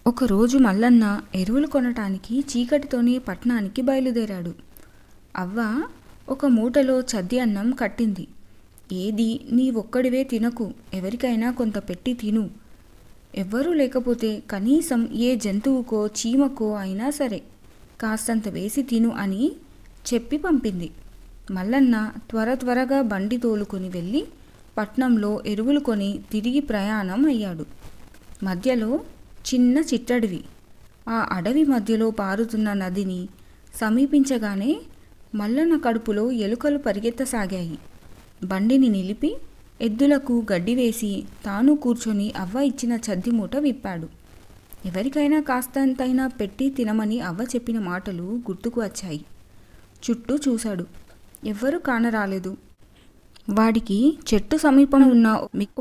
ఒకరోజు మల్లన్న ఎరువులు కొనటానికి చీకటితోనే పట్నానికి బయలుదేరాడు. అవ్వ ఒక మూటలో చద్ది అన్నం కట్టింది. ఏది నీ ఒక్కడివే తినకు, ఎవరికైనా కొంత పెట్టి తిను. ఎవ్వరూ లేకపోతే కనీసం ఏ జంతువుకో చీమకో అయినా సరే కాస్తంత వేసి తిను అని చెప్పి పంపింది. మల్లన్న త్వరగా బండి తోలుకొని వెళ్ళి పట్నంలో ఎరువులు కొని తిరిగి ప్రయాణం అయ్యాడు. మధ్యలో చిన్న చిట్టడవి. ఆ అడవి మధ్యలో పారుతున్న నదిని సమీపించగానే మల్లన్న కడుపులో ఎలుకలు పరిగెత్తసాగాయి. బండిని నిలిపి ఎద్దులకు గడ్డి వేసి తాను కూర్చొని అవ్వ ఇచ్చిన చద్ది మూట విప్పాడు. ఎవరికైనా కాస్తంతైనా పెట్టి తినమని అవ్వ చెప్పిన మాటలు గుర్తుకు వచ్చాయి. చుట్టూ చూశాడు. ఎవ్వరూ కానరాలేదు. వాడికి చెట్టు సమీపం ఉన్న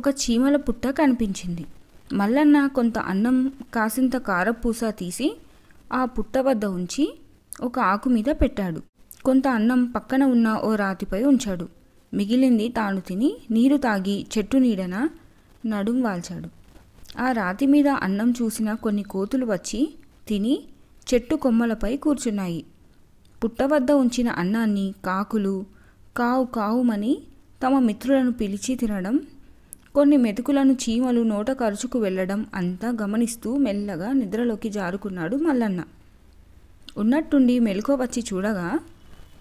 ఒక చీమల పుట్ట కనిపించింది. మల్లన్న కొంత అన్నం కాసింత కారపూస తీసి ఆ పుట్ట వద్ద ఉంచి ఒక ఆకు మీద పెట్టాడు. కొంత అన్నం పక్కన ఉన్న ఓ రాతిపై ఉంచాడు. మిగిలింది తాను తిని నీరు తాగి చెట్టు నీడన నడుం వాల్చాడు. ఆ రాతి మీద అన్నం చూసిన కొన్ని కోతులు వచ్చి తిని చెట్టు కొమ్మలపై కూర్చున్నాయి. పుట్ట వద్ద ఉంచిన అన్నాన్ని కాకులు కావు కావుమని తమ మిత్రులను పిలిచి తినడం, కొన్ని మెతుకులను చీమలు నోట కరుచుకు వెళ్ళడం అంతా గమనిస్తూ మెల్లగా నిద్రలోకి జారుకున్నాడు మల్లన్న. ఉన్నట్టుండి మెలకువ వచ్చి చూడగా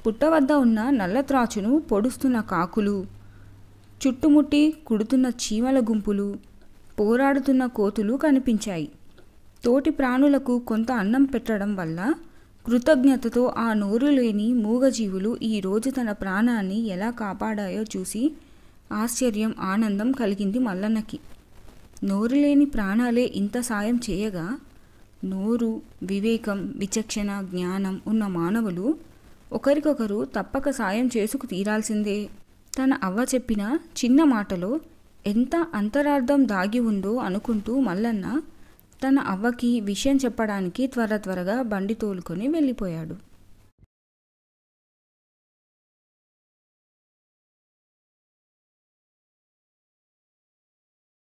పుట్ట వద్ద ఉన్న నల్ల త్రాచును పొడుస్తున్న కాకులు, చుట్టుముట్టి కుడుతున్న చీమల గుంపులు, పోరాడుతున్న కోతులు కనిపించాయి. తోటి ప్రాణులకు కొంత అన్నం పెట్టడం వల్ల కృతజ్ఞతతో ఆ నోరు లేని మూగజీవులు ఈరోజు తన ప్రాణాన్ని ఎలా కాపాడాయో చూసి ఆశ్చర్యం, ఆనందం కలిగింది మల్లన్నకి. నోరులేని ప్రాణాలే ఇంత సాయం చేయగా నోరు, వివేకం, విచక్షణ, జ్ఞానం ఉన్న మానవులు ఒకరికొకరు తప్పక సాయం చేసుకు తీరాల్సిందే. తన అవ్వ చెప్పిన చిన్న మాటలో ఎంత అంతరార్థం దాగి ఉందో అనుకుంటూ మల్లన్న తన అవ్వకి విషయం చెప్పడానికి త్వరగా బండి తోలుకొని వెళ్ళిపోయాడు.